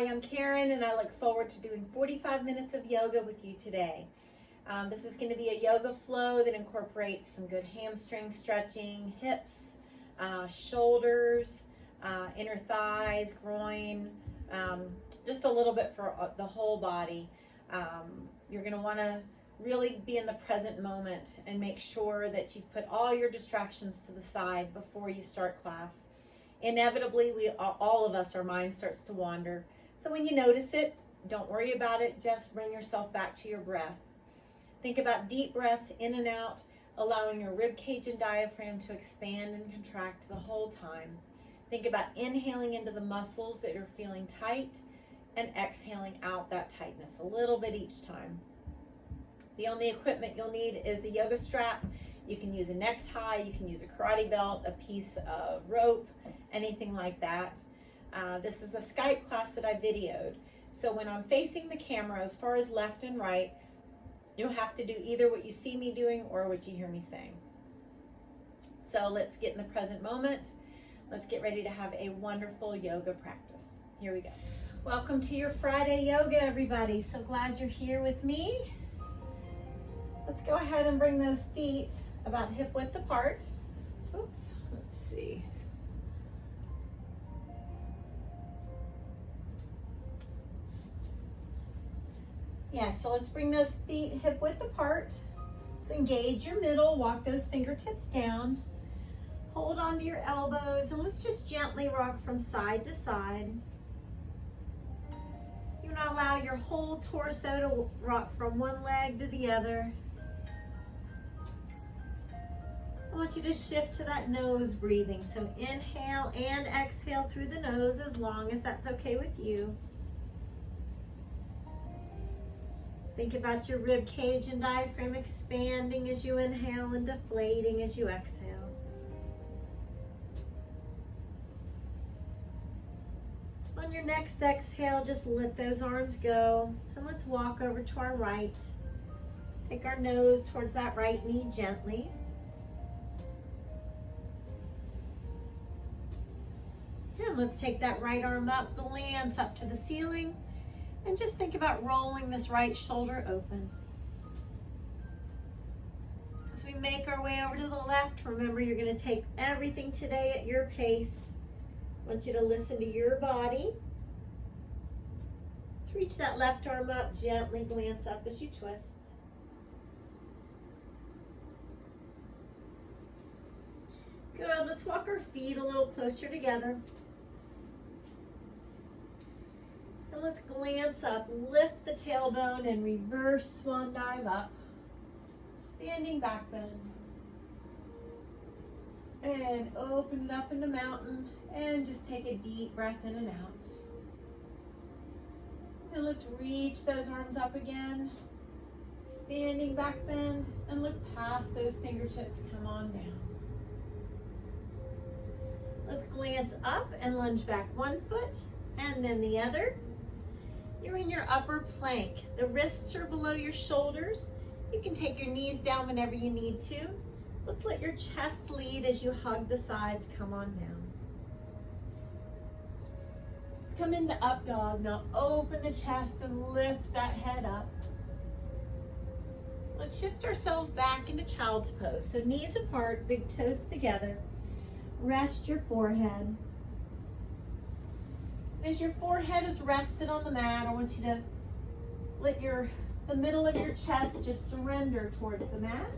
Hi, I'm Karen, and I look forward to doing 45 minutes of yoga with you today. This is going to be a yoga flow that incorporates some good hamstring stretching, hips, shoulders, inner thighs, groin, just a little bit for the whole body. You're going to want to really be in the present moment and make sure that you've put all your distractions to the side before you start class. Inevitably, all of us, our mind starts to wander. So when you notice it, don't worry about it. Just bring yourself back to your breath. Think about deep breaths in and out, allowing your rib cage and diaphragm to expand and contract the whole time. Think about inhaling into the muscles that you're feeling tight and exhaling out that tightness a little bit each time. The only equipment you'll need is a yoga strap. You can use a necktie, you can use a karate belt, a piece of rope, anything like that. This is a Skype class that I videoed. So when I'm facing the camera, as far as left and right, you'll have to do either what you see me doing or what you hear me saying. So let's get in the present moment. Let's get ready to have a wonderful yoga practice. Here we go. Welcome to your Friday yoga, everybody. So glad you're here with me. Let's go ahead and bring those feet about hip width apart. Oops, let's see. Yeah, so let's bring those feet hip width apart. Let's engage your middle, walk those fingertips down. Hold on to your elbows and let's just gently rock from side to side. You want to allow your whole torso to rock from one leg to the other. I want you to shift to that nose breathing. So inhale and exhale through the nose as long as that's okay with you. Think about your rib cage and diaphragm expanding as you inhale and deflating as you exhale. On your next exhale, just let those arms go and let's walk over to our right. Take our nose towards that right knee gently. And let's take that right arm up, glance up to the ceiling, and just think about rolling this right shoulder open. As we make our way over to the left, remember you're going to take everything today at your pace. I want you to listen to your body. Let's reach that left arm up, gently glance up as you twist. Good, let's walk our feet a little closer together. And let's glance up, lift the tailbone and reverse swan dive up. Standing back bend. And open it up into mountain and just take a deep breath in and out. And let's reach those arms up again. Standing back bend and look past those fingertips, come on down. Let's glance up and lunge back one foot and then the other. You're in your upper plank. The wrists are below your shoulders. You can take your knees down whenever you need to. Let's let your chest lead as you hug the sides. Come on down. Let's come into up dog. Now open the chest and lift that head up. Let's shift ourselves back into child's pose. So knees apart, big toes together. Rest your forehead. As your forehead is rested on the mat, I want you to let the middle of your chest just surrender towards the mat.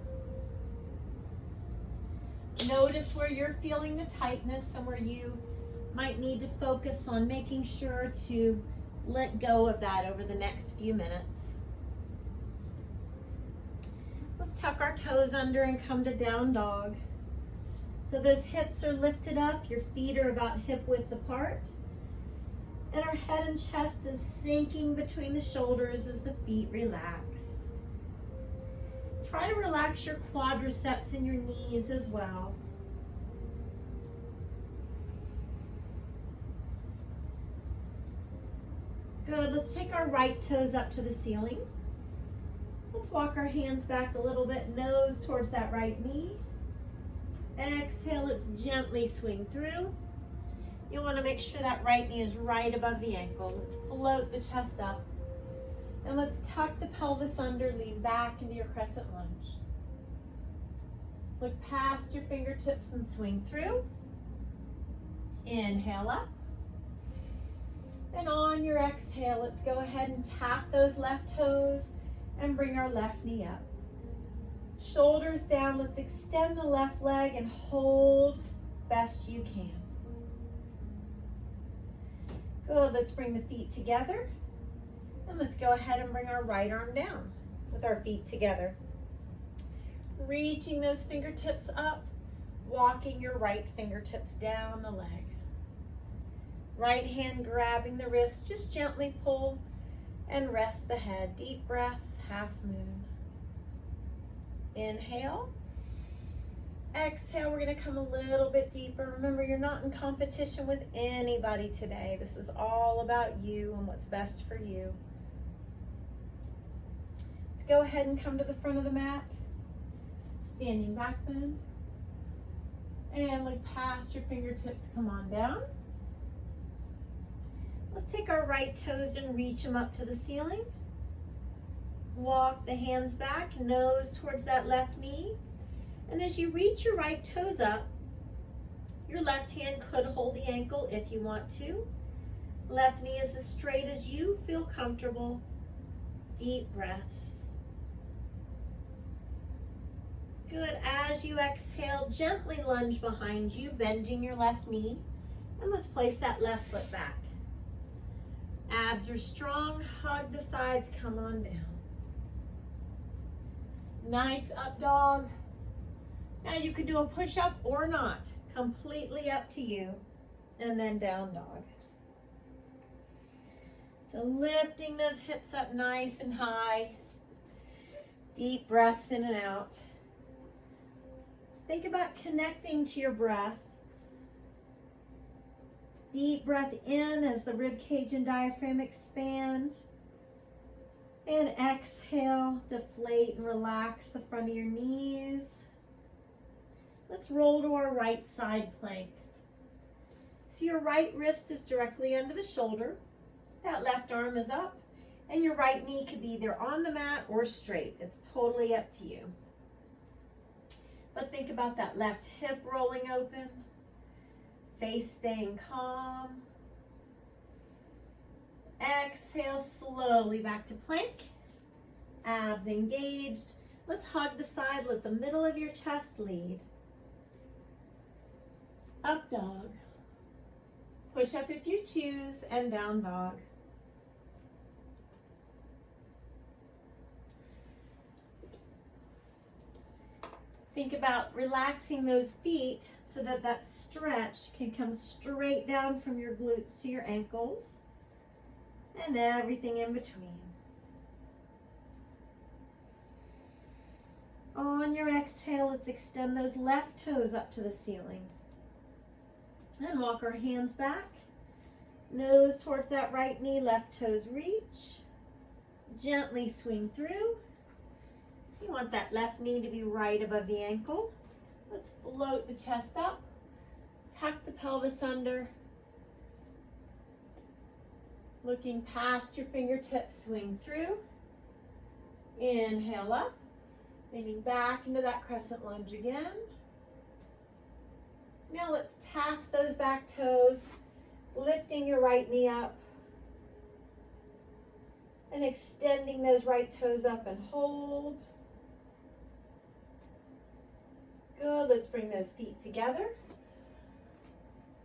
Notice where you're feeling the tightness and where you might need to focus on making sure to let go of that over the next few minutes. Let's tuck our toes under and come to down dog. So those hips are lifted up, your feet are about hip width apart. And our head and chest is sinking between the shoulders as the feet relax. Try to relax your quadriceps and your knees as well. Good, let's take our right toes up to the ceiling. Let's walk our hands back a little bit, nose towards that right knee. Exhale, let's gently swing through. You want to make sure that right knee is right above the ankle. Let's float the chest up. And let's tuck the pelvis under, lean back into your crescent lunge. Look past your fingertips and swing through. Inhale up. And on your exhale, let's go ahead and tap those left toes and bring our left knee up. Shoulders down, let's extend the left leg and hold best you can. Good, let's bring the feet together. And let's go ahead and bring our right arm down with our feet together. Reaching those fingertips up, walking your right fingertips down the leg. Right hand grabbing the wrist, just gently pull and rest the head. Deep breaths, half moon. Inhale. Exhale, we're gonna come a little bit deeper. Remember, you're not in competition with anybody today. This is all about you and what's best for you. Let's go ahead and come to the front of the mat. Standing back bend. And look past your fingertips, come on down. Let's take our right toes and reach them up to the ceiling. Walk the hands back, nose towards that left knee. And as you reach your right toes up, your left hand could hold the ankle if you want to. Left knee is as straight as you feel comfortable. Deep breaths. Good. As you exhale, gently lunge behind you, bending your left knee. And let's place that left foot back. Abs are strong, hug the sides, come on down. Nice up dog. Now you could do a push-up or not, completely up to you. And then down dog. So lifting those hips up nice and high. Deep breaths in and out. Think about connecting to your breath. Deep breath in as the rib cage and diaphragm expand. And exhale, deflate and relax the front of your knees. Let's roll to our right side plank. So your right wrist is directly under the shoulder. That left arm is up. And your right knee could be either on the mat or straight. It's totally up to you. But think about that left hip rolling open. Face staying calm. Exhale slowly back to plank. Abs engaged. Let's hug the side. Let the middle of your chest lead. Up dog. Push up if you choose, and down dog. Think about relaxing those feet so that that stretch can come straight down from your glutes to your ankles and everything in between. On your exhale, let's extend those left toes up to the ceiling. And walk our hands back. Nose towards that right knee, left toes reach. Gently swing through. You want that left knee to be right above the ankle. Let's float the chest up. Tuck the pelvis under. Looking past your fingertips, swing through. Inhale up. Leaning back into that crescent lunge again. Now let's tap those back toes, lifting your right knee up. And extending those right toes up and hold. Good, let's bring those feet together.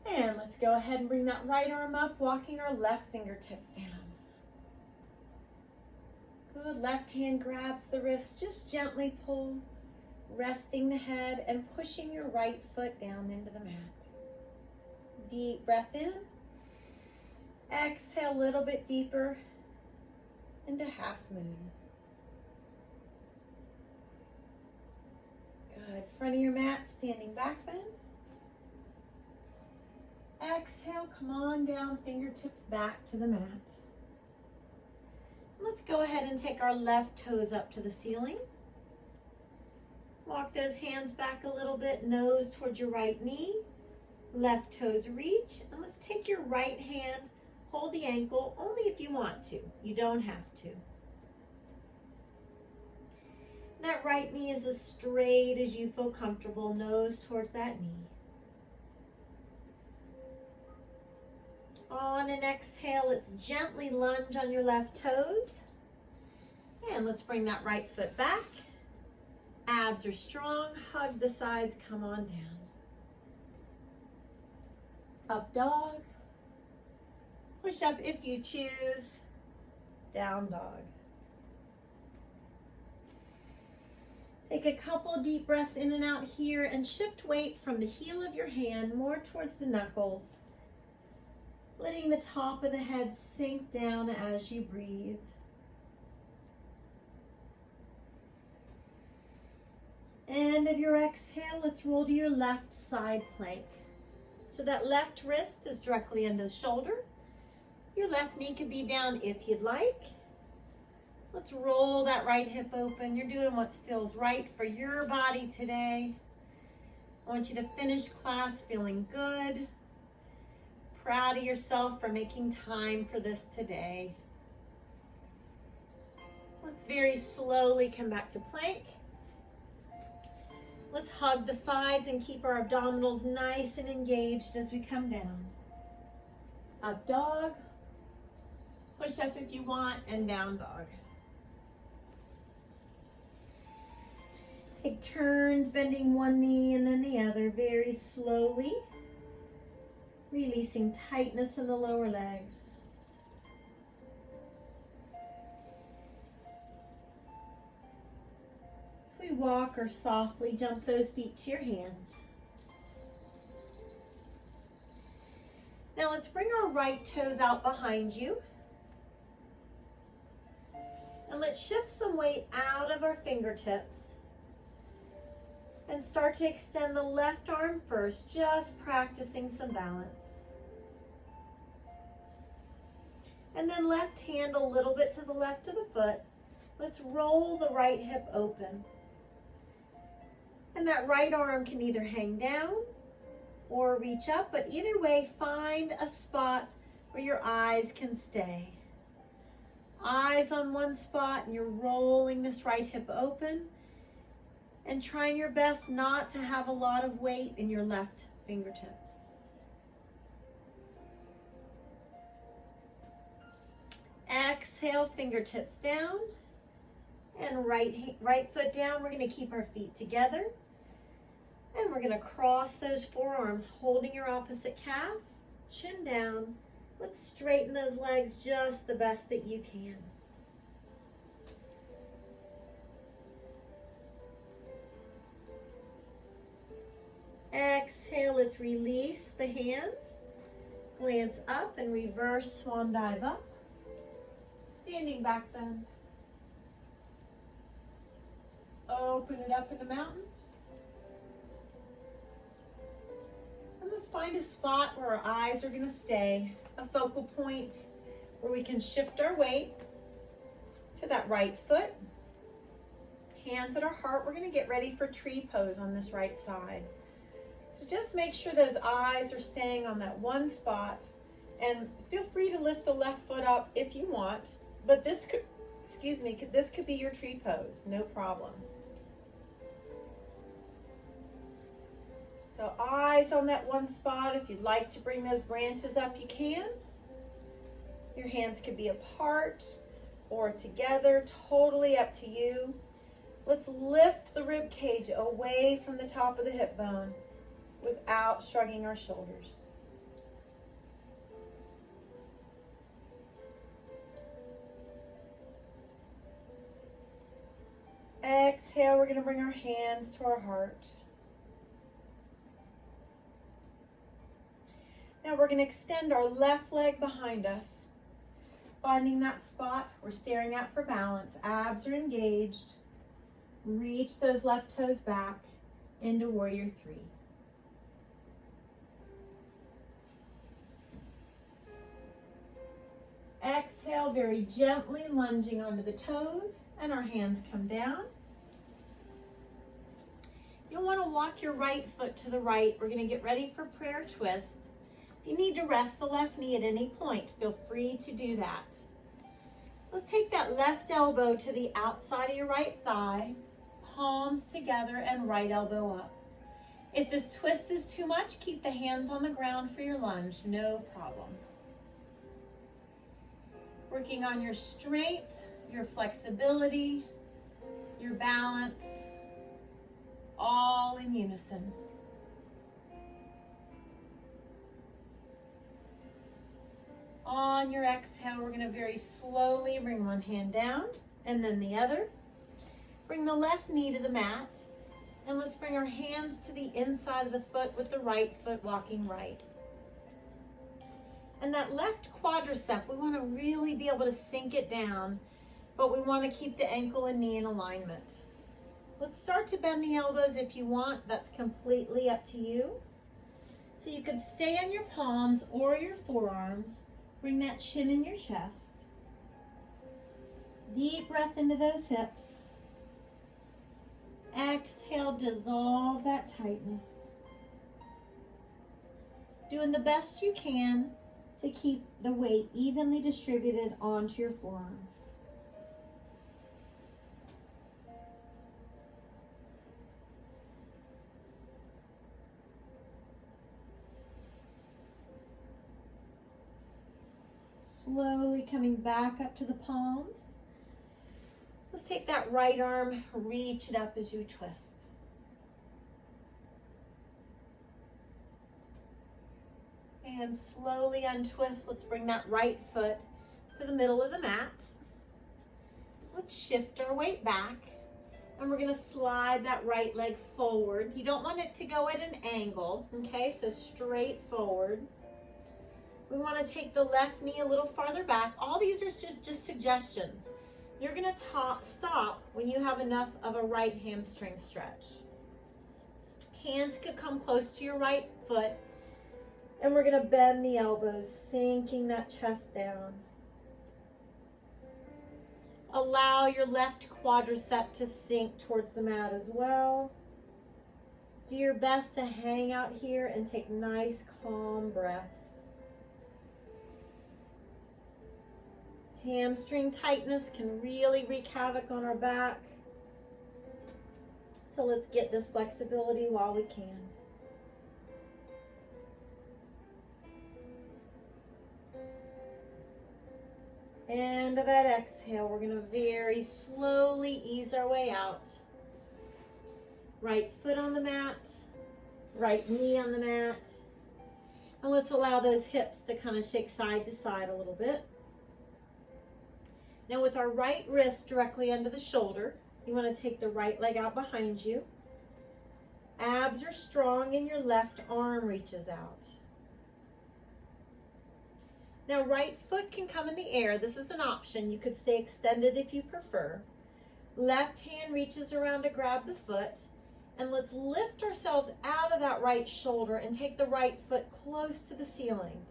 And let's go ahead and bring that right arm up, walking our left fingertips down. Good, left hand grabs the wrist, just gently pull, resting the head and pushing your right foot down into the mat. Deep breath in. Exhale a little bit deeper into half moon. Good. Front of your mat, standing back bend. Exhale, come on down, fingertips back to the mat. Let's go ahead and take our left toes up to the ceiling. Walk those hands back a little bit, nose towards your right knee. Left toes reach, and let's take your right hand, hold the ankle, only if you want to. You don't have to. That right knee is as straight as you feel comfortable, nose towards that knee. On an exhale, let's gently lunge on your left toes. And let's bring that right foot back. Abs are strong, hug the sides, come on down. Up dog. Push up if you choose. Down dog. Take a couple deep breaths in and out here and shift weight from the heel of your hand more towards the knuckles, letting the top of the head sink down as you breathe. End of your exhale, let's roll to your left side plank. So that left wrist is directly under the shoulder. Your left knee could be down if you'd like. Let's roll that right hip open. You're doing what feels right for your body today. I want you to finish class feeling good. Proud of yourself for making time for this today. Let's very slowly come back to plank. Let's hug the sides and keep our abdominals nice and engaged as we come down. Up dog. Push up if you want, and down dog. Take turns bending one knee and then the other very slowly, releasing tightness in the lower legs. As we walk or softly jump those feet to your hands. Now let's bring our right toes out behind you. And let's shift some weight out of our fingertips. And start to extend the left arm first, just practicing some balance. And then left hand a little bit to the left of the foot. Let's roll the right hip open. And that right arm can either hang down or reach up, but either way, find a spot where your eyes can stay. Eyes on one spot, and you're rolling this right hip open. And trying your best not to have a lot of weight in your left fingertips. Exhale, fingertips down. And right foot down. We're going to keep our feet together. And we're going to cross those forearms, holding your opposite calf, chin down. Let's straighten those legs just the best that you can. Exhale, let's release the hands. Glance up and reverse swan dive up. Standing back bend. Open it up in the mountain. And let's find a spot where our eyes are going to stay. A focal point where we can shift our weight to that right foot. Hands at our heart. We're going to get ready for tree pose on this right side. So just make sure those eyes are staying on that one spot, and feel free to lift the left foot up if you want, but this could, this could be your tree pose, no problem. So eyes on that one spot. If you'd like to bring those branches up, you can. Your hands could be apart or together, totally up to you. Let's lift the rib cage away from the top of the hip bone without shrugging our shoulders. Exhale, we're going to bring our hands to our heart. Now we're going to extend our left leg behind us, finding that spot we're staring at for balance. Abs are engaged. Reach those left toes back into Warrior Three. Exhale, very gently lunging onto the toes, and our hands come down. You'll want to walk your right foot to the right. We're going to get ready for prayer twist. If you need to rest the left knee at any point, feel free to do that. Let's take that left elbow to the outside of your right thigh, palms together and right elbow up. If this twist is too much, keep the hands on the ground for your lunge, no problem. Working on your strength, your flexibility, your balance, all in unison. On your exhale, we're going to very slowly bring one hand down and then the other. Bring the left knee to the mat, and let's bring our hands to the inside of the foot with the right foot walking right. And that left quadricep, we want to really be able to sink it down, but we want to keep the ankle and knee in alignment. Let's start to bend the elbows if you want. That's completely up to you. So you could stay on your palms or your forearms. Bring that chin in your chest. Deep breath into those hips. Exhale, dissolve that tightness. Doing the best you can to keep the weight evenly distributed onto your forearms. Slowly coming back up to the palms. Let's take that right arm, reach it up as you twist. And slowly untwist. Let's bring that right foot to the middle of the mat. Let's shift our weight back. And we're going to slide that right leg forward. You don't want it to go at an angle, okay? So straight forward. We want to take the left knee a little farther back. All these are just suggestions. You're going to stop when you have enough of a right hamstring stretch. Hands could come close to your right foot. And we're going to bend the elbows, sinking that chest down. Allow your left quadricep to sink towards the mat as well. Do your best to hang out here and take nice, calm breaths. Hamstring tightness can really wreak havoc on our back. So let's get this flexibility while we can. And to that exhale, we're going to very slowly ease our way out. Right foot on the mat, right knee on the mat. And let's allow those hips to kind of shake side to side a little bit. Now with our right wrist directly under the shoulder, you want to take the right leg out behind you. Abs are strong and your left arm reaches out. Now right foot can come in the air. This is an option. You could stay extended if you prefer. Left hand reaches around to grab the foot. And let's lift ourselves out of that right shoulder and take the right foot close to the ceiling.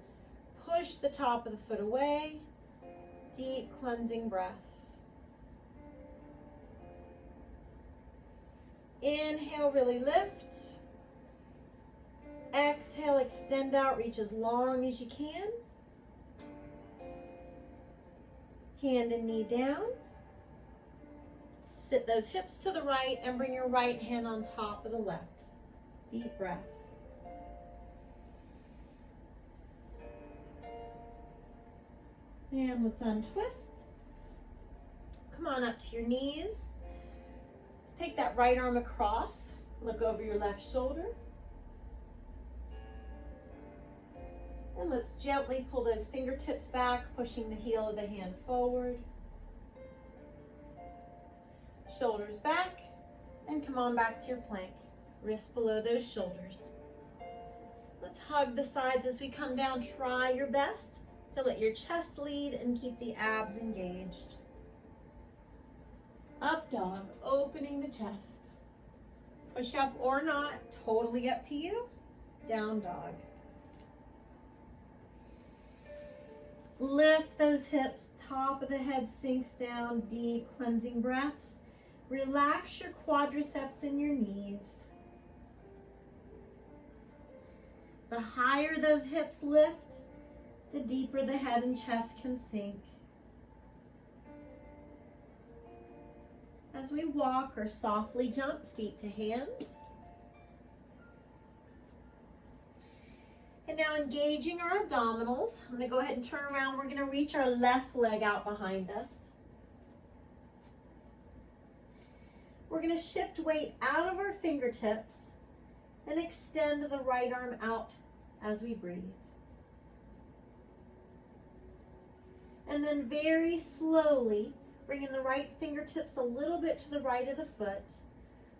Push the top of the foot away. Deep cleansing breaths. Inhale, really lift. Exhale, extend out, reach as long as you can. Hand and knee down. Sit those hips to the right and bring your right hand on top of the left. Deep breaths. And let's untwist. Come on up to your knees. Let's take that right arm across. Look over your left shoulder. And let's gently pull those fingertips back, pushing the heel of the hand forward. Shoulders back, and come on back to your plank. Wrists below those shoulders. Let's hug the sides as we come down. Try your best to let your chest lead and keep the abs engaged. Up dog, opening the chest. Push up or not, totally up to you. Down dog. Lift those hips, top of the head sinks down, deep cleansing breaths. Relax your quadriceps and your knees. The higher those hips lift, the deeper the head and chest can sink. As we walk or softly jump, feet to hands. And now engaging our abdominals. I'm going to go ahead and turn around. We're going to reach our left leg out behind us. We're going to shift weight out of our fingertips and extend the right arm out as we breathe. And then very slowly, bringing the right fingertips a little bit to the right of the foot.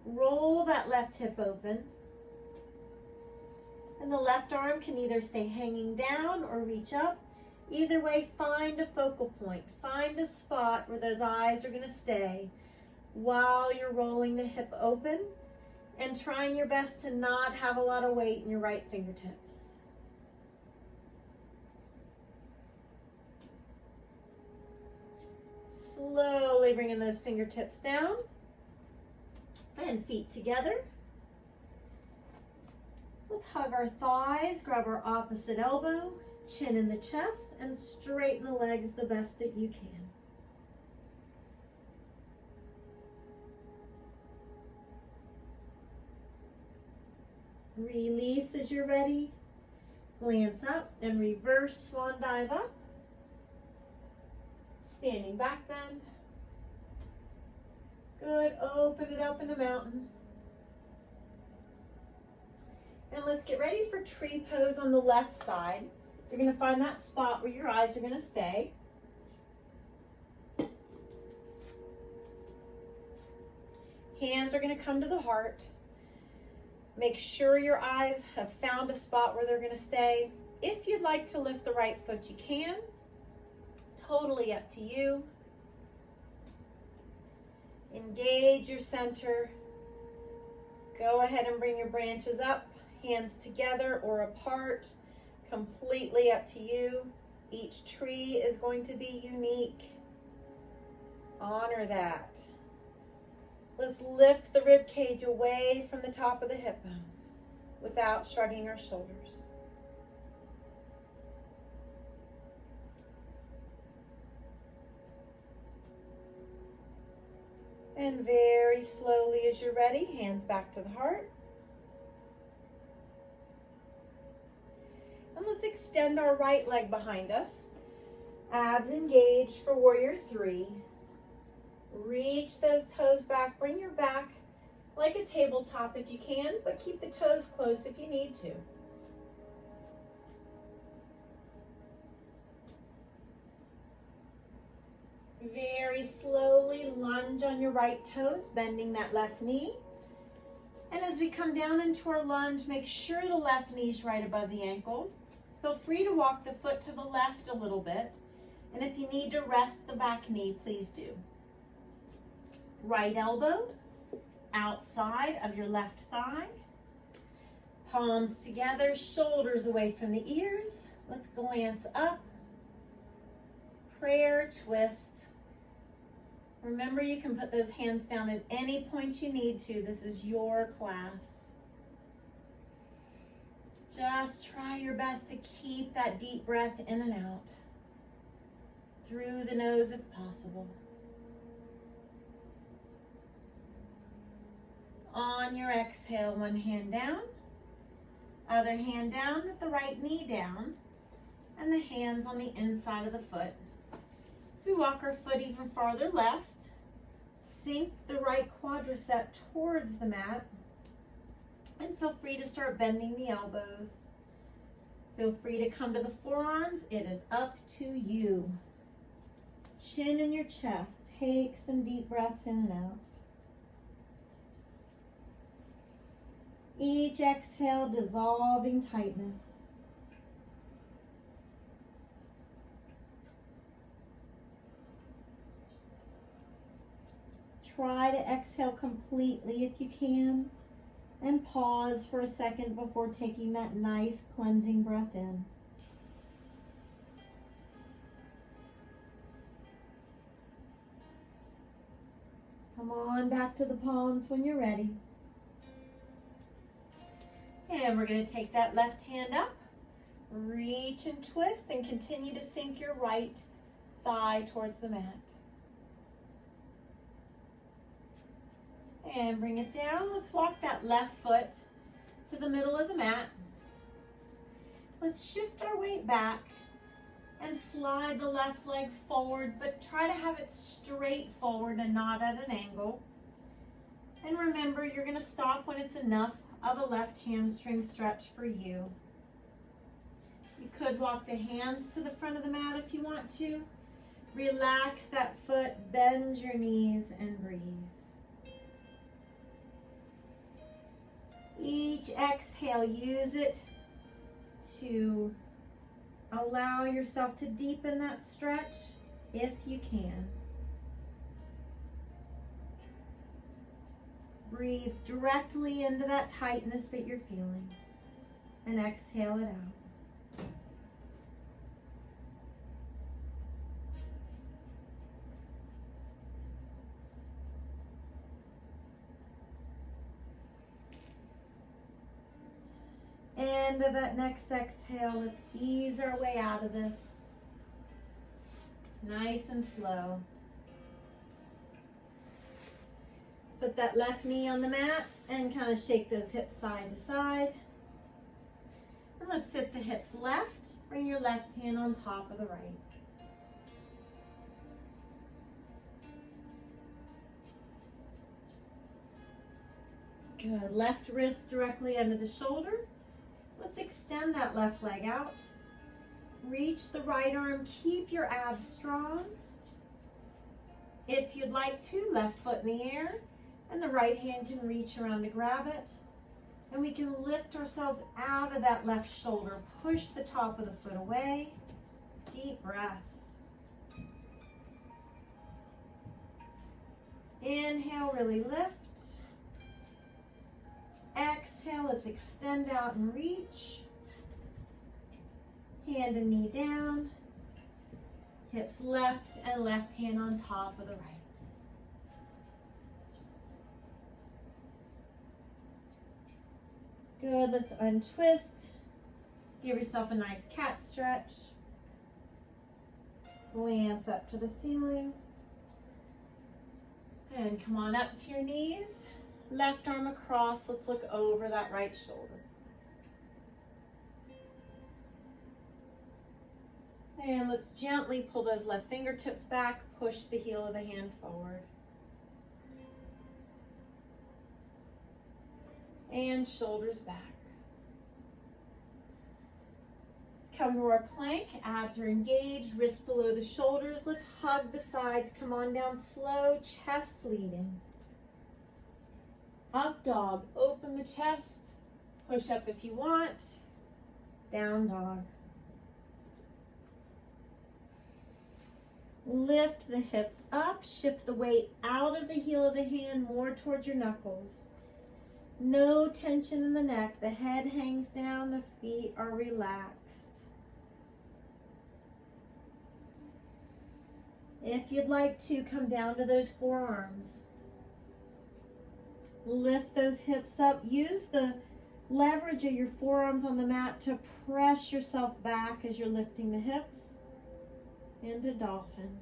Roll that left hip open. And the left arm can either stay hanging down or reach up. Either way, find a focal point. Find a spot where those eyes are going to stay while you're rolling the hip open and trying your best to not have a lot of weight in your right fingertips. Slowly bringing those fingertips down and feet together. Let's hug our thighs, grab our opposite elbow, chin in the chest, and straighten the legs the best that you can. Release as you're ready. Glance up and reverse swan dive up. Standing back bend. Good, open it up in a mountain. And let's get ready for tree pose on the left side. You're going to find that spot where your eyes are going to stay. Hands are going to come to the heart. Make sure your eyes have found a spot where they're going to stay. If you'd like to lift the right foot, you can. Totally up to you. Engage your center. Go ahead and bring your branches up. Hands together or apart, completely up to you. Each tree is going to be unique. Honor that. Let's lift the rib cage away from the top of the hip bones without shrugging our shoulders. And very slowly as you're ready, hands back to the heart. And let's extend our right leg behind us. Abs engaged for warrior three. Reach those toes back. Bring your back like a tabletop if you can, but keep the toes close if you need to. Very slowly lunge on your right toes, bending that left knee. And as we come down into our lunge, make sure the left knee is right above the ankle. Feel free to walk the foot to the left a little bit. And if you need to rest the back knee, please do. Right elbow outside of your left thigh. Palms together, shoulders away from the ears. Let's glance up. Prayer twist. Remember, you can put those hands down at any point you need to. This is your class. Just try your best to keep that deep breath in and out. Through the nose if possible. On your exhale, one hand down. Other hand down with the right knee down. And the hands on the inside of the foot. As we walk our foot even farther left, sink the right quadricep towards the mat. And feel free to start bending the elbows. Feel free to come to the forearms. It is up to you. Chin in your chest. Take some deep breaths in and out. Each exhale dissolving tightness. Try to exhale completely if you can. And pause for a second before taking that nice cleansing breath in. Come on back to the palms when you're ready. And we're going to take that left hand up, reach and twist, and continue to sink your right thigh towards the mat. And bring it down. Let's walk that left foot to the middle of the mat. Let's shift our weight back and slide the left leg forward, but try to have it straight forward and not at an angle. And remember, you're going to stop when it's enough of a left hamstring stretch for you. You could walk the hands to the front of the mat if you want to. Relax that foot, bend your knees, and breathe. Each exhale, use it to allow yourself to deepen that stretch if you can. Breathe directly into that tightness that you're feeling and exhale it out. End of that next exhale, let's ease our way out of this. Nice and slow. Put that left knee on the mat and kind of shake those hips side to side. And let's sit the hips left. Bring your left hand on top of the right. Good. Left wrist directly under the shoulder. Let's extend that left leg out. Reach the right arm. Keep your abs strong. If you'd like to, left foot in the air, and the right hand can reach around to grab it. And we can lift ourselves out of that left shoulder. Push the top of the foot away. Deep breaths. Inhale, really lift. Exhale, let's extend out and reach. Hand and knee down. Hips left and left hand on top of the right. Good, let's untwist. Give yourself a nice cat stretch. Glance up to the ceiling. And come on up to your knees. Left arm across, let's look over that right shoulder. And let's gently pull those left fingertips back, push the heel of the hand forward. And shoulders back. Let's come to our plank, abs are engaged, wrists below the shoulders. Let's hug the sides, come on down slow, chest leading. Up dog, open the chest, push up if you want, down dog. Lift the hips up, shift the weight out of the heel of the hand more towards your knuckles. No tension in the neck, the head hangs down, the feet are relaxed. If you'd like to, come down to those forearms. Lift those hips up. Use the leverage of your forearms on the mat to press yourself back as you're lifting the hips into dolphin.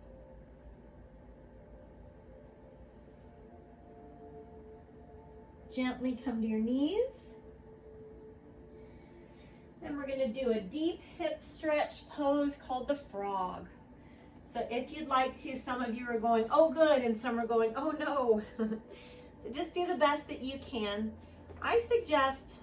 Gently come to your knees. And we're going to do a deep hip stretch pose called the frog. So if you'd like to, some of you are going, oh good, and some are going, oh no. So just do the best that you can. I suggest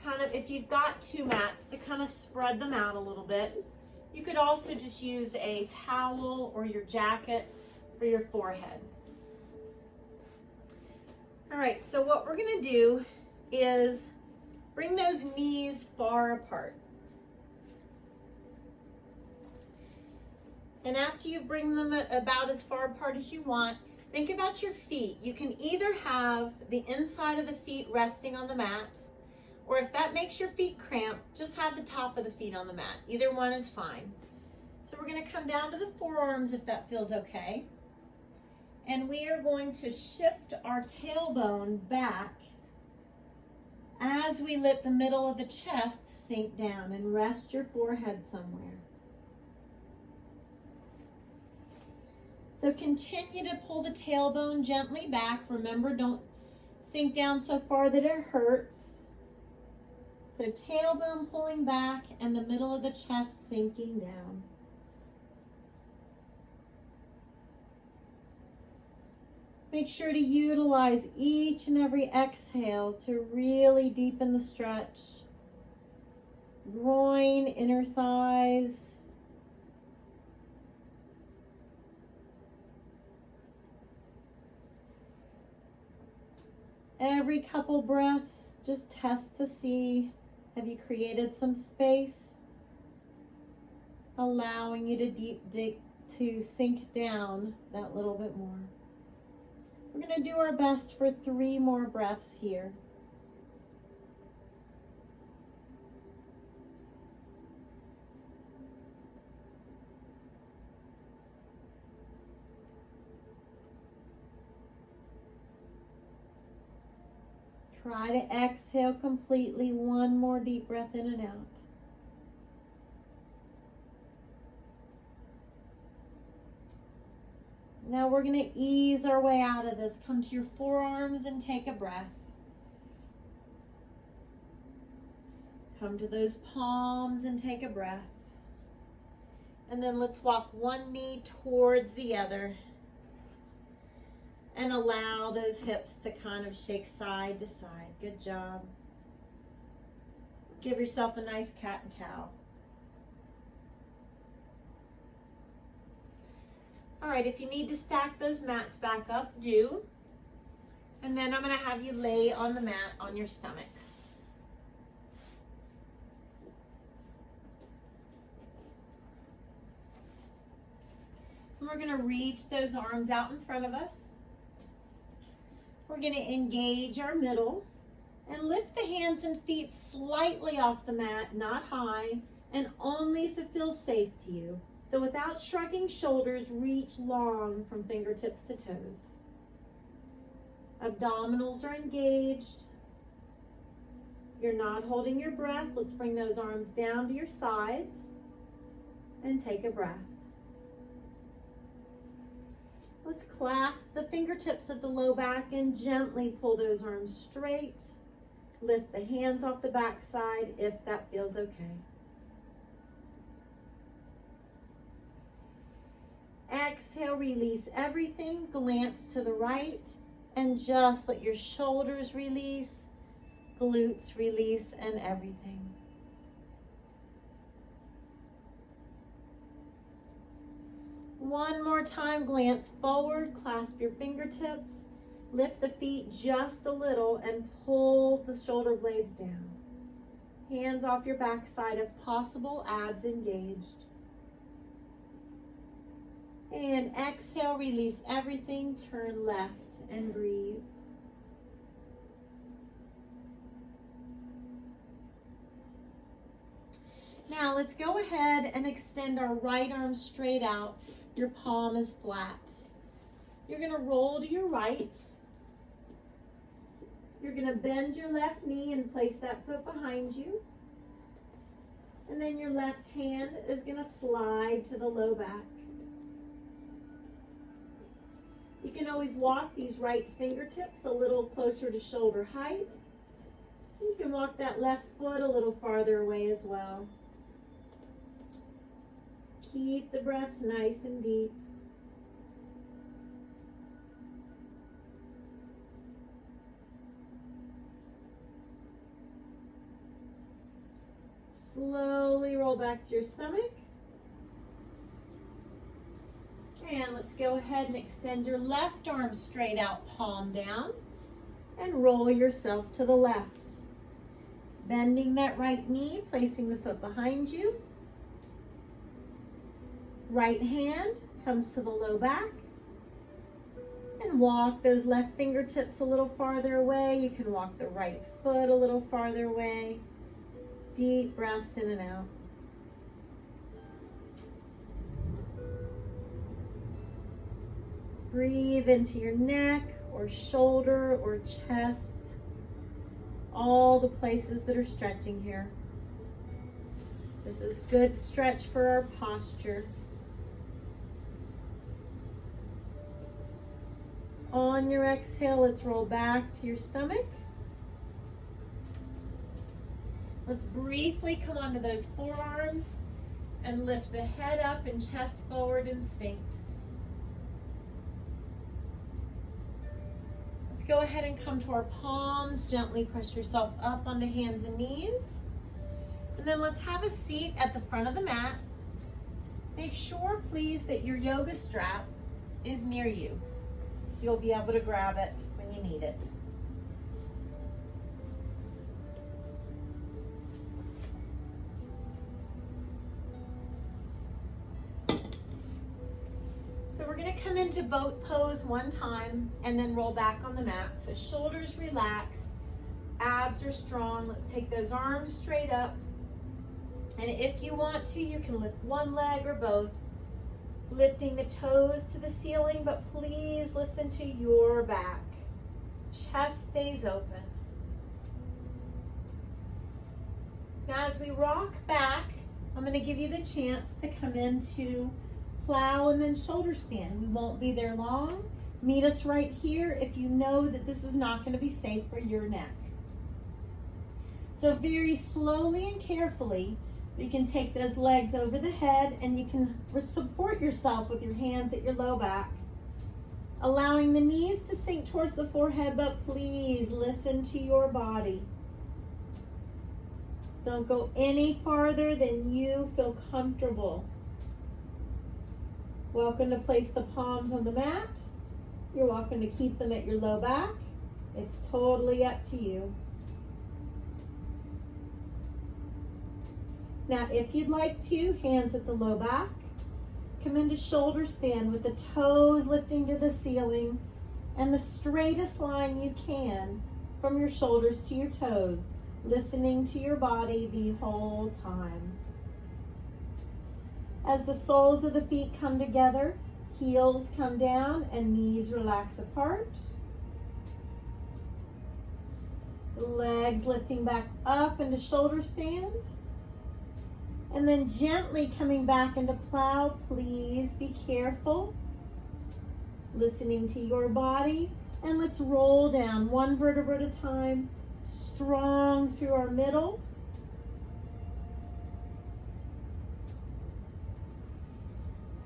kind of, if you've got two mats, to kind of spread them out a little bit. You could also just use a towel or your jacket for your forehead. All right, so what we're gonna do is bring those knees far apart. And after you bring them about as far apart as you want, think about your feet. You can either have the inside of the feet resting on the mat, or if that makes your feet cramp, just have the top of the feet on the mat. Either one is fine. So we're going to come down to the forearms if that feels okay. And we are going to shift our tailbone back As we let the middle of the chest sink down and rest your forehead somewhere. So continue to pull the tailbone gently back. Remember, don't sink down so far that it hurts. So tailbone pulling back and the middle of the chest sinking down. Make sure to utilize each and every exhale to really deepen the stretch. Groin, inner thighs. Every couple breaths, just test to see, have you created some space? Allowing you to sink down that little bit more. We're going to do our best for 3 more breaths here. Try to exhale completely. 1 more deep breath in and out. Now we're going to ease our way out of this. Come to your forearms and take a breath. Come to those palms and take a breath. And then let's walk one knee towards the other. And allow those hips to kind of shake side to side. Good job. Give yourself a nice cat and cow. All right, if you need to stack those mats back up, do. And then I'm going to have you lay on the mat on your stomach. And we're going to reach those arms out in front of us. We're going to engage our middle and lift the hands and feet slightly off the mat, not high, and only if it feels safe to you. So without shrugging shoulders, reach long from fingertips to toes. Abdominals are engaged. You're not holding your breath. Let's bring those arms down to your sides and take a breath. Let's clasp the fingertips of the low back and gently pull those arms straight. Lift the hands off the back side if that feels okay. Exhale, release everything. Glance to the right and just let your shoulders release, glutes release, and everything. One more time, glance forward, clasp your fingertips, lift the feet just a little and pull the shoulder blades down. Hands off your backside if possible, abs engaged. And exhale, release everything, turn left and breathe. Now let's go ahead and extend our right arm straight out. Your palm is flat. You're going to roll to your right. You're going to bend your left knee and place that foot behind you. And then your left hand is going to slide to the low back. You can always walk these right fingertips a little closer to shoulder height. You can walk that left foot a little farther away as well. Keep the breaths nice and deep. Slowly roll back to your stomach. And let's go ahead and extend your left arm straight out, palm down, and roll yourself to the left. Bending that right knee, placing the foot behind you. Right hand comes to the low back. And walk those left fingertips a little farther away. You can walk the right foot a little farther away. Deep breaths in and out. Breathe into your neck or shoulder or chest. all the places that are stretching here. This is good stretch for our posture. On your exhale, let's roll back to your stomach. Let's briefly come onto those forearms and lift the head up and chest forward in Sphinx. Let's go ahead and come to our palms. Gently press yourself up onto hands and knees. And then let's have a seat at the front of the mat. Make sure, please, that your yoga strap is near you, so you'll be able to grab it when you need it. So we're going to come into boat pose one time and then roll back on the mat. So shoulders relax, abs are strong. Let's take those arms straight up. And if you want to, you can lift one leg or both, lifting the toes to the ceiling, but please listen to your back. Chest stays open. Now as we rock back, I'm going to give you the chance to come into plow and then shoulder stand. We won't be there long. Meet us right here if you know that this is not going to be safe for your neck. So very slowly and carefully, you can take those legs over the head and you can support yourself with your hands at your low back, allowing the knees to sink towards the forehead, but please listen to your body. Don't go any farther than you feel comfortable. Welcome to place the palms on the mat. You're welcome to keep them at your low back. It's totally up to you. Now, if you'd like to, hands at the low back. Come into shoulder stand with the toes lifting to the ceiling and the straightest line you can from your shoulders to your toes, listening to your body the whole time. As the soles of the feet come together, heels come down and knees relax apart. Legs lifting back up into shoulder stand. And then gently coming back into plow. Please be careful. Listening to your body. And let's roll down one vertebra at a time. Strong through our middle.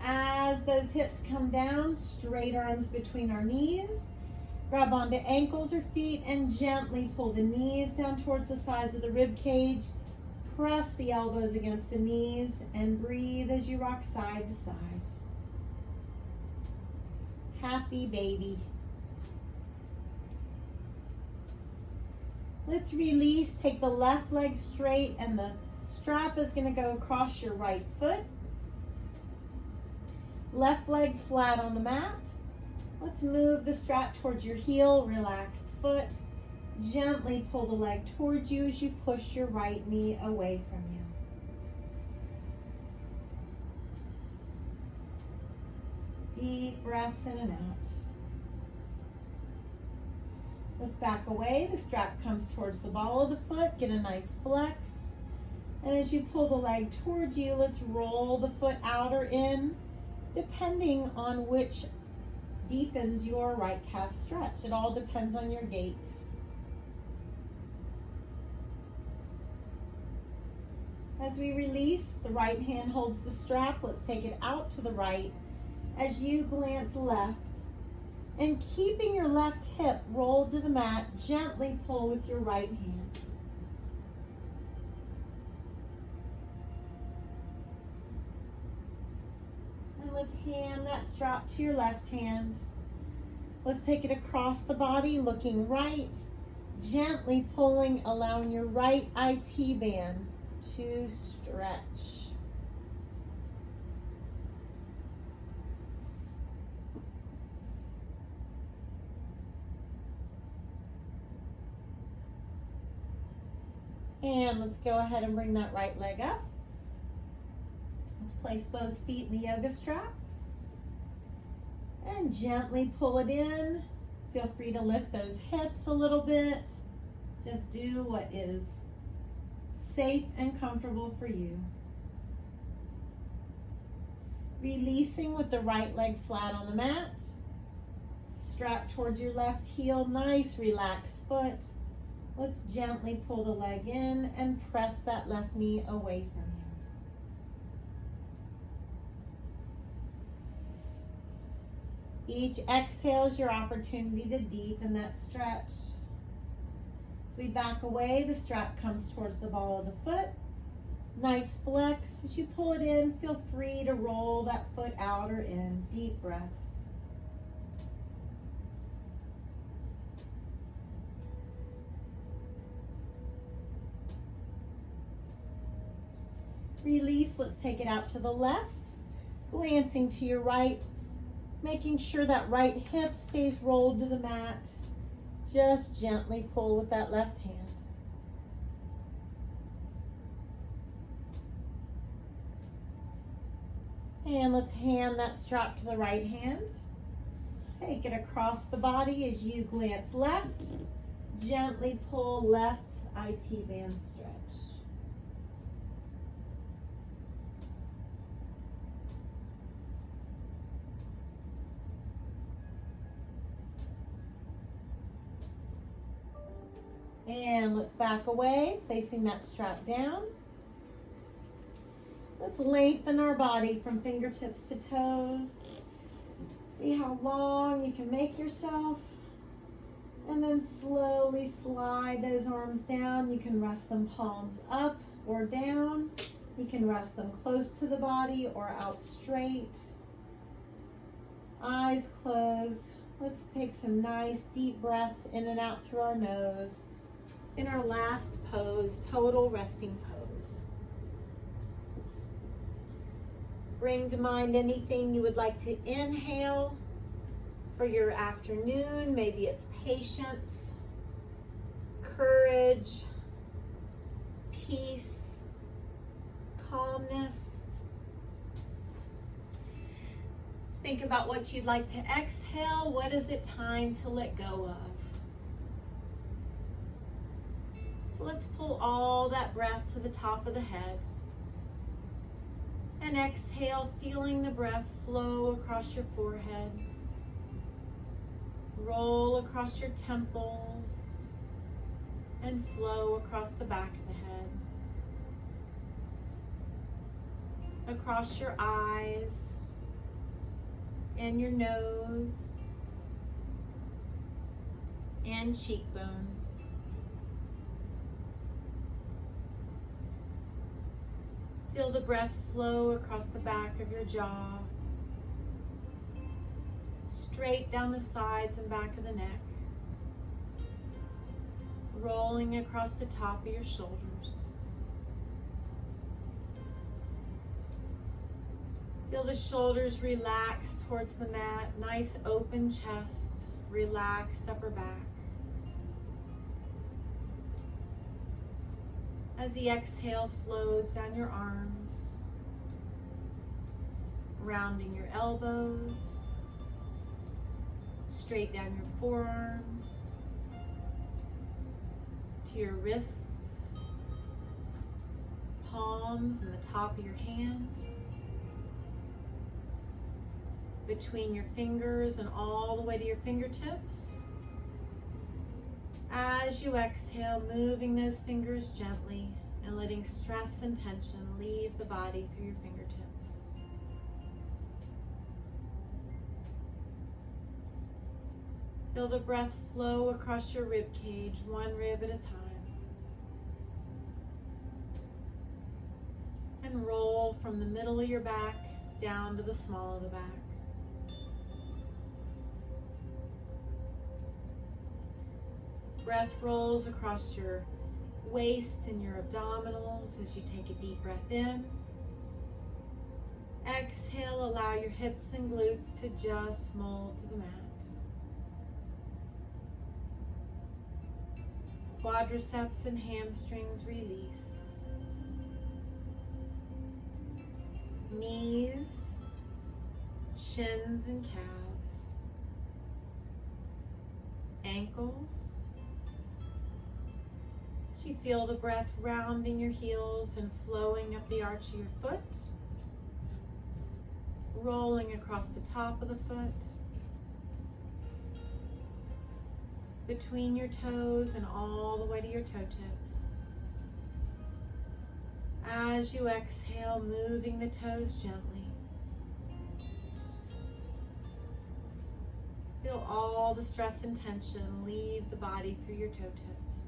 As those hips come down, straight arms between our knees. Grab onto ankles or feet and gently pull the knees down towards the sides of the rib cage. Press the elbows against the knees and breathe as you rock side to side. Happy baby. Let's release. Take the left leg straight and the strap is going to go across your right foot. Left leg flat on the mat. Let's move the strap towards your heel, relaxed foot. Gently pull the leg towards you as you push your right knee away from you. Deep breaths in and out. Let's back away. The strap comes towards the ball of the foot. Get a nice flex. And as you pull the leg towards you, let's roll the foot out or in, depending on which deepens your right calf stretch. It all depends on your gait. As we release, the right hand holds the strap. Let's take it out to the right as you glance left. And keeping your left hip rolled to the mat, gently pull with your right hand. And let's hand that strap to your left hand. Let's take it across the body, looking right, gently pulling, allowing your right IT band to stretch. And let's go ahead and bring that right leg up. Let's place both feet in the yoga strap. And gently pull it in. Feel free to lift those hips a little bit. Just do what is safe and comfortable for you. Releasing with the right leg flat on the mat. Strap towards your left heel, nice relaxed foot. Let's gently pull the leg in and press that left knee away from you. Each exhale is your opportunity to deepen that stretch. As we back away, the strap comes towards the ball of the foot. Nice flex. As you pull it in, feel free to roll that foot out or in. Deep breaths. Release. Let's take it out to the left. Glancing to your right. Making sure that right hip stays rolled to the mat. Just gently pull with that left hand. And let's hand that strap to the right hand. Take it across the body as you glance left. Gently pull left IT band stretch. And let's back away, placing that strap down. Let's lengthen our body from fingertips to toes. See how long you can make yourself. And then slowly slide those arms down. You can rest them palms up or down. You can rest them close to the body or out straight. Eyes closed. Let's take some nice deep breaths in and out through our nose. In our last pose, total resting pose. Bring to mind anything you would like to inhale for your afternoon. Maybe it's patience, courage, peace, calmness. Think about what you'd like to exhale. What is it time to let go of? So let's pull all that breath to the top of the head. And exhale, feeling the breath flow across your forehead. Roll across your temples and flow across the back of the head. Across your eyes and your nose and cheekbones. Feel the breath flow across the back of your jaw, straight down the sides and back of the neck, rolling across the top of your shoulders. Feel the shoulders relax towards the mat, nice open chest, relaxed upper back. As the exhale flows down your arms, rounding your elbows, straight down your forearms, to your wrists, palms and the top of your hand, between your fingers and all the way to your fingertips. As you exhale, moving those fingers gently and letting stress and tension leave the body through your fingertips. Feel the breath flow across your rib cage, one rib at a time. And roll from the middle of your back down to the small of the back. Breath rolls across your waist and your abdominals as you take a deep breath in. Exhale, allow your hips and glutes to just mold to the mat. Quadriceps and hamstrings release. Knees, shins and calves, ankles, So you feel the breath rounding your heels and flowing up the arch of your foot, rolling across the top of the foot, between your toes and all the way to your toe tips. As you exhale, moving the toes gently. Feel all the stress and tension leave the body through your toe tips.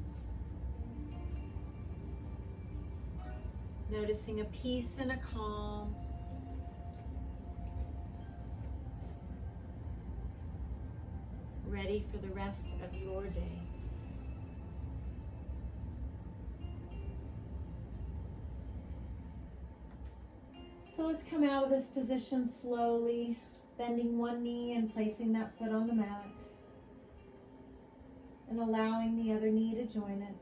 Noticing a peace and a calm. Ready for the rest of your day. So let's come out of this position slowly, bending one knee and placing that foot on the mat, and allowing the other knee to join it.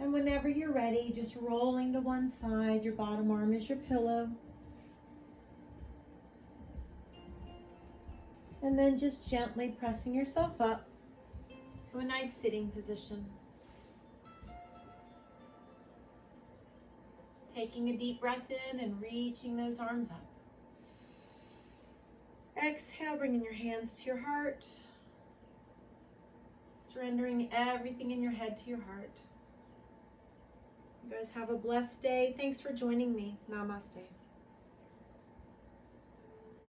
And whenever you're ready, just rolling to one side, your bottom arm is your pillow. And then just gently pressing yourself up to a nice sitting position. Taking a deep breath in and reaching those arms up. Exhale, bringing your hands to your heart. Surrendering everything in your head to your heart. You guys have a blessed day. Thanks for joining me. Namaste.